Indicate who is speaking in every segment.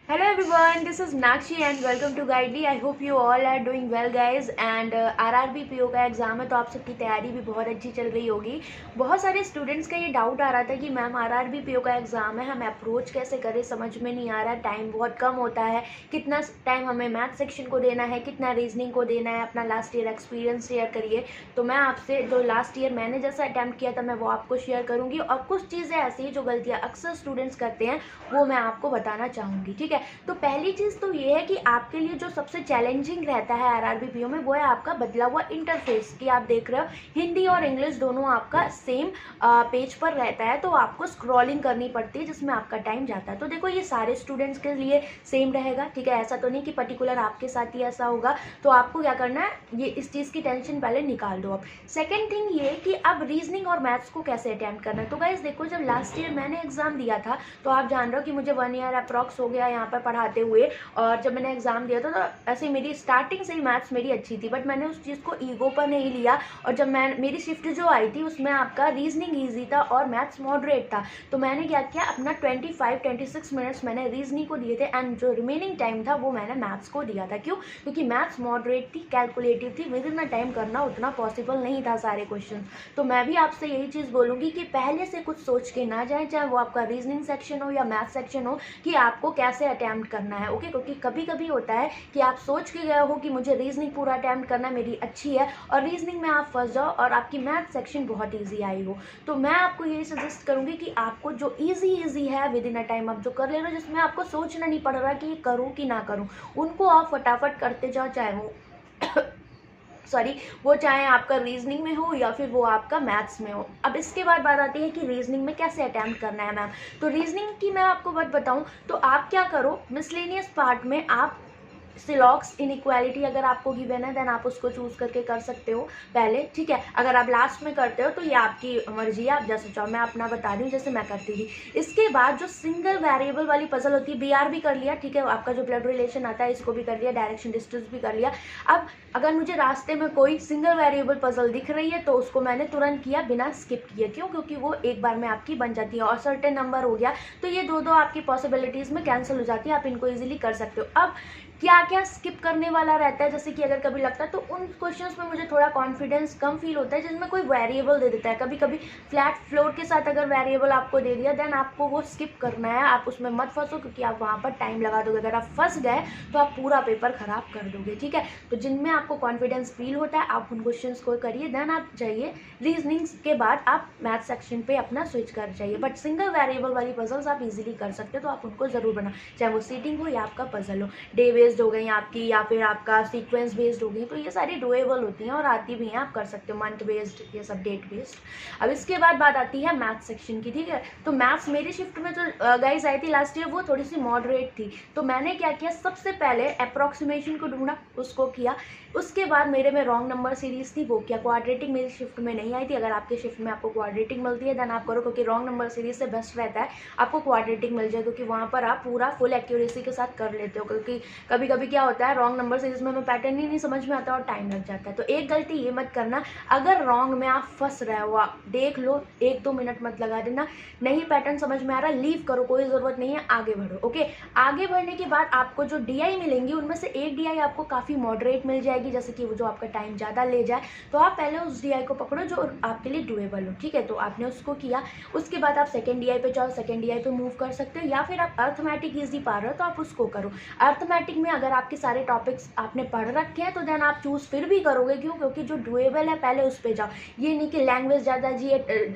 Speaker 1: Hello everyone, this is Nakshi and welcome to Guidely. I hope you all are doing well guys and RRB PO का exam है तो आप सबकी तैयारी भी बहुत अच्छी चल रही होगी। बहुत सारे स्टूडेंट्स का ये डाउट आ रहा था कि मैम RRB PO का एग्ज़ाम है, हम अप्रोच कैसे करें, समझ में नहीं आ रहा, टाइम बहुत कम होता है, कितना टाइम हमें मैथ सेक्शन को देना है, कितना रीजनिंग को देना है, अपना लास्ट ईयर एक्सपीरियंस शेयर करिए। तो मैं आपसे जो लास्ट ईयर मैंने जैसा अटैम्प्ट किया था मैं वो आपको शेयर करूँगी और कुछ चीज़ें ऐसी हैं जो गलतियाँ अक्सर स्टूडेंट्स करते हैं वो मैं आपको बताना चाहूँगी। ठीक है, तो पहली चीज़ तो ये है कि आपके लिए जो सबसे चैलेंजिंग रहता है आरआरबी पीओ में वो है आपका बदला हुआ इंटरफेस कि आप देख रहे हो हिंदी और इंग्लिश दोनों आपका सेम पेज पर रहता है, तो आपको स्क्रॉलिंग करनी पड़ती है जिसमें आपका टाइम जाता है। तो देखो ये सारे स्टूडेंट्स के लिए सेम रहेगा, ठीक है, ऐसा तो नहीं कि पर्टिकुलर आपके साथ ही ऐसा होगा। तो आपको क्या करना है, ये इस चीज़ की टेंशन पहले निकाल दो। अब सेकेंड थिंग ये कि अब रीजनिंग और मैथ्स को कैसे अटेम्प्ट करना है। तो गाइस देखो, जब लास्ट ईयर मैंने एग्जाम दिया था तो आप जान रहे हो कि मुझे 1 ईयर अप्रॉक्स हो गया यहाँ पर पढ़ाते हुए, और जब मैंने एग्जाम दिया था तो ऐसे मेरी स्टार्टिंग से ही मैथ्स मेरी अच्छी थी, बट मैंने उस चीज़ को ईगो पर नहीं लिया। और जब मेरी शिफ्ट जो आई थी उसमें आपका रीजनिंग ईजी था और मैथ्स मॉडरेट था, तो मैंने क्या किया, अपना 25-26 मिनट्स मैंने रीजनिंग को दिए थे एंड जो रिमेनिंग टाइम था वो मैंने मैथ्स को दिया था। क्यों? क्योंकि मैथ्स मॉडरेट थी, कैलकुलेटिव थी, विद इन द टाइम करना उतना पॉसिबल नहीं था सारे क्वेश्चन। तो मैं भी आपसे यही चीज़ बोलूँगी कि पहले से कुछ सोच के ना जाए, चाहे वो आपका रीजनिंग सेक्शन हो या मैथ सेक्शन हो, कि आपको कैसे अटैम्प्ट करना है। ओके, क्योंकि कभी कभी होता है कि आप सोच के गए हो कि मुझे रीजनिंग पूरा अटैम्प्ट करना है, मेरी अच्छी है, और रीजनिंग में आप फंस जाओ और आपकी मैथ सेक्शन बहुत ईजी आई हो। तो मैं आपको यही सजेस्ट करूँगी कि आपको जो ईजी है विद इन अ टाइम आप जो कर ले रहे हो, जिसमें आपको सोचना नहीं पड़ रहा कि ये करूँ कि ना करूँ, उनको आप फटाफट करते जाओ, चाहे वो सॉरी वो चाहे आपका रीजनिंग में हो या फिर वो आपका मैथ्स में हो। अब इसके बाद बात आती है कि रीजनिंग में कैसे अटैम्प्ट करना है मैम। तो रीजनिंग की मैं आपको बात बताऊं तो आप क्या करो, मिसलेनियस पार्ट में आप सिलॉक्स इनइक्वालिटी अगर आपको गिवन है देन आप उसको चूज करके कर सकते हो पहले, ठीक है। अगर आप लास्ट में करते हो तो ये आपकी मर्जी है, आप जैसे चाहो। मैं अपना बता रही हूँ जैसे मैं करती थी। इसके बाद जो सिंगल वेरिएबल वाली पजल होती है, बीआर भी कर लिया, ठीक है, आपका जो ब्लड रिलेशन आता है इसको भी कर लिया, डायरेक्शन डिस्टेंस भी कर लिया। अब अगर मुझे रास्ते में कोई सिंगल वेरिएबल पजल दिख रही है तो उसको मैंने तुरंत किया बिना स्किप किए। क्यों? क्योंकि वो एक बार में आपकी बन जाती है और सर्टेन नंबर हो गया तो ये दो आपकी पॉसिबिलिटीज में कैंसिल हो जाती है, आप इनको इजीली कर सकते हो। अब क्या क्या स्किप करने वाला रहता है, जैसे कि अगर कभी लगता है तो उन क्वेश्चंस में मुझे थोड़ा कॉन्फिडेंस कम फील होता है जिसमें कोई वेरिएबल दे देता है। कभी कभी फ्लैट फ्लोर के साथ अगर वेरिएबल आपको दे दिया देन आपको वो स्किप करना है, आप उसमें मत फंसो क्योंकि आप वहाँ पर टाइम लगा दोगे। अगर आप फंस गए तो आप पूरा पेपर खराब कर दोगे, ठीक है। तो जिनमें आपको कॉन्फिडेंस फील होता है आप उन क्वेश्चन को करिए, देन आप जाइए रीजनिंग के बाद आप मैथ सेक्शन पे अपना स्विच कर जाइए। बट सिंगल वेरिएबल वाली पजल्स आप इजीली कर सकते हो तो आप उनको जरूर बनाओ, चाहे वो सीटिंग हो या आपका पजल हो। डे बेस्ड हो गई आपकी या फिर आपका सीक्वेंस बेस्ड हो गई, तो ये सारी डुएबल होती हैं और आती भी हैं, आप कर सकते हो। मंथ बेस्ड, ये सब डेट बेस्ड। अब इसके बाद बात आती है मैथ सेक्शन की, ठीक है। तो मैथ्स मेरी शिफ्ट में जो गाइज आई थी लास्ट ईयर वो थोड़ी सी मॉडरेट थी, तो मैंने क्या किया, सबसे पहले अप्रोक्सीमेशन को ढूंढा, उसको किया। उसके बाद मेरे में रॉन्ग नंबर सीरीज थी, वो किया। क्वाड्रेटिक मेरी शिफ्ट में नहीं आई थी, अगर आपके शिफ्ट में आपको क्वाड्रेटिक मिलती है देन आप करो, क्योंकि रॉन्ग नंबर सीरीज से बेस्ट रहता है आपको क्वाड्रेटिक मिल जाए, क्योंकि वहाँ पर आप पूरा फुल एक्यूरेसी के साथ कर लेते हो। क्योंकि कभी कभी क्या होता है, रॉन्ग नंबर सीरीज में हमें पैटर्न ही नहीं समझ में आता और टाइम लग जाता है। तो एक गलती ये मत करना, अगर रॉन्ग में आप फंस रहे हो आप देख लो, 1-2 मिनट मत लगा देना, नहीं पैटर्न समझ में आ रहा लीव करो, कोई ज़रूरत नहीं है, आगे बढ़ो। ओके, आगे बढ़ने के बाद आपको जो डीआई मिलेंगी उनमें से एक डीआई आपको काफ़ी मॉडरेट मिल जाएगी, जैसे कि वो जो आपका टाइम ज़्यादा ले जाए, तो आप पहले उस डीआई को पकड़ो जो आपके लिए डुएबल हो, ठीक है। तो आपने उसको किया, उसके बाद आप सेकेंड डीआई पे जाओ, सेकेंड डीआई पे मूव कर सकते हो, या फिर आप अर्थमेटिक ईजी पा रहे हो तो आप उसको करो। अर्थमेटिक में अगर आपके सारे टॉपिक्स आपने पढ़ रखे हैं तो देन आप चूज फिर भी करोगे। क्यों? क्योंकि जो डुएबल है पहले उस पर जाओ। ये नहीं कि लैंग्वेज ज़्यादा जी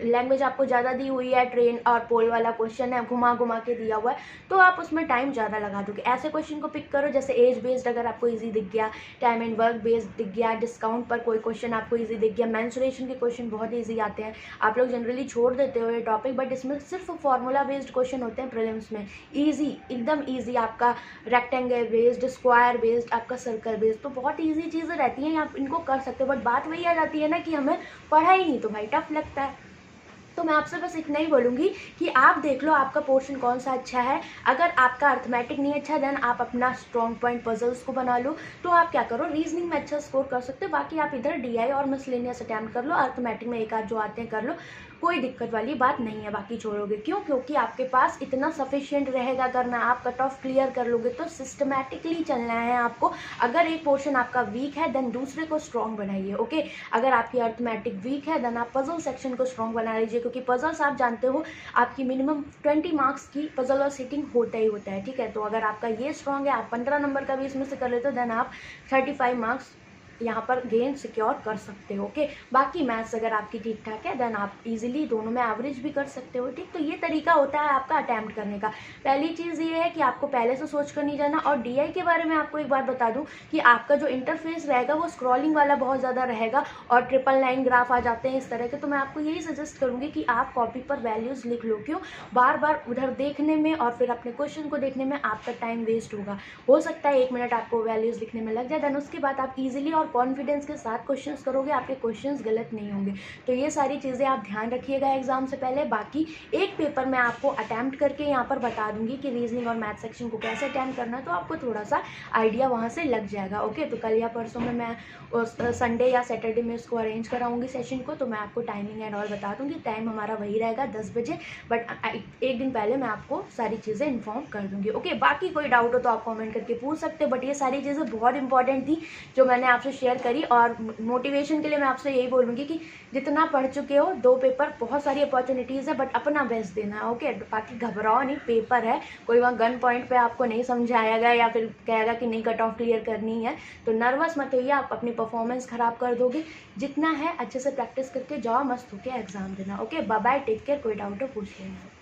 Speaker 1: लैंग्वेज आपको ज़्यादा दी हुई है, ट्रेन और पोल वाला क्वेश्चन है, घुमा घुमा के दिया हुआ है, तो आप उसमें टाइम ज़्यादा लगा दोगे। ऐसे क्वेश्चन को पिक करो जैसे एज बेस्ड अगर आपको ईजी दिख गया, टाइम एंड वर्क बेस्ड दिख गया, डिस्काउंट पर कोई क्वेश्चन आपको ईजी दिख गया, मेंसुरेशन के क्वेश्चन बहुत ईजी आते हैं। आप लोग जनरली छोड़ देते हो ये टॉपिक, बट इसमें सिर्फ फॉर्मूला बेस्ड क्वेश्चन होते हैं प्रीलिम्स में, ईजी, एकदम ईजी। आपका रेक्टेंगल बेस्ड, स्क्वायर बेस्ड, आपका सर्कल बेस्ड, तो बहुत ईजी चीज़ें रहती हैं, आप इनको कर सकते हो। बट बात वही आ जाती है ना कि हमें पढ़ा ही नहीं तो भाई टफ लगता है। तो मैं आपसे बस इतना ही बोलूँगी कि आप देख लो आपका पोर्शन कौन सा अच्छा है। अगर आपका अर्थमेटिक नहीं अच्छा देन आप अपना स्ट्रॉन्ग पॉइंट पजल्स को बना लो, तो आप क्या करो, रीजनिंग में अच्छा स्कोर कर सकते हो। बाकी आप इधर डीआई और मिसलेनियस अटैम्प्ट कर लो, अर्थमेटिक में एक आध जो आते हैं कर लो, कोई दिक्कत वाली बात नहीं है बाकी छोड़ोगे। क्यों? क्योंकि आपके पास इतना सफिशिएंट रहेगा करना, आप कट ऑफ क्लियर कर लोगे। तो सिस्टमैटिकली चलना है आपको। अगर एक पोर्शन आपका वीक है देन दूसरे को स्ट्रॉन्ग बनाइए। ओके, अगर आपकी अर्थमेटिक वीक है देन आप पजल सेक्शन को स्ट्रॉन्ग बना लीजिए, क्योंकि पजल्स आप जानते हो आपकी मिनिमम 20 मार्क्स की पजल और सिटिंग होता ही होता है। ठीक है, तो अगर आपका ये स्ट्रॉन्ग है, आप 15 नंबर का भी इसमें से कर लेते हो देन आप 35 मार्क्स यहाँ पर गेन सिक्योर कर सकते हो। ओके, बाकी मैथ्स अगर आपकी ठीक ठाक है देन आप इजीली दोनों में एवरेज भी कर सकते हो। ठीक, तो ये तरीका होता है आपका अटैम्प्ट करने का। पहली चीज़ ये है कि आपको पहले से सोच कर नहीं जाना। और डीआई के बारे में आपको एक बात बता दूं कि आपका जो इंटरफेस रहेगा वो स्क्रॉलिंग वाला बहुत ज़्यादा रहेगा और ट्रिपल लाइन ग्राफ आ जाते हैं इस तरह के। तो मैं आपको यही सजेस्ट करूँगी कि आप कॉपी पर वैल्यूज़ लिख लो। क्यों? बार बार उधर देखने में और फिर अपने क्वेश्चन को देखने में आपका टाइम वेस्ट होगा। हो सकता है 1 मिनट आपको वैल्यूज़ लिखने में लग जाए, देन उसके बाद आप ईजिली और कॉन्फिडेंस के साथ क्वेश्चंस करोगे, आपके क्वेश्चंस गलत नहीं होंगे। तो ये सारी चीज़ें आप ध्यान रखिएगा एग्जाम से पहले। बाकी एक पेपर मैं आपको अटैम्प्ट करके यहाँ पर बता दूंगी कि रीजनिंग और मैथ सेक्शन को कैसे अटैम्प्ट करना है, तो आपको थोड़ा सा आइडिया वहाँ से लग जाएगा। ओके, तो कल या परसों में मैं संडे या सैटरडे में इसको अरेंज कराऊंगी सेशन को, तो मैं आपको टाइमिंग एंड ऑल बता दूंगी। टाइम हमारा वही रहेगा 10 बजे, बट एक दिन पहले मैं आपको सारी चीज़ें इन्फॉर्म कर दूंगी। ओके, बाकी कोई डाउट हो तो आप कमेंट करके पूछ सकते हो, बट ये सारी चीज़ें बहुत इंपॉर्टेंट थी जो मैंने आपसे शेयर करी। और मोटिवेशन के लिए मैं आपसे यही बोलूँगी कि जितना पढ़ चुके हो, 2 पेपर बहुत सारी अपॉर्चुनिटीज़ है, बट अपना बेस्ट देना है। ओके, बाकी घबराओ नहीं, पेपर है, कोई वहाँ गन पॉइंट पे आपको नहीं समझाएगा या फिर कहेगा कि नहीं कट ऑफ क्लियर करनी है, तो नर्वस मत होइए, आप अपनी परफॉर्मेंस खराब कर दोगे। जितना है अच्छे से प्रैक्टिस करके जाओ, मस्त होकर एग्जाम देना। Okay, bye bye, take care. कोई डाउट हो पूछ लेना।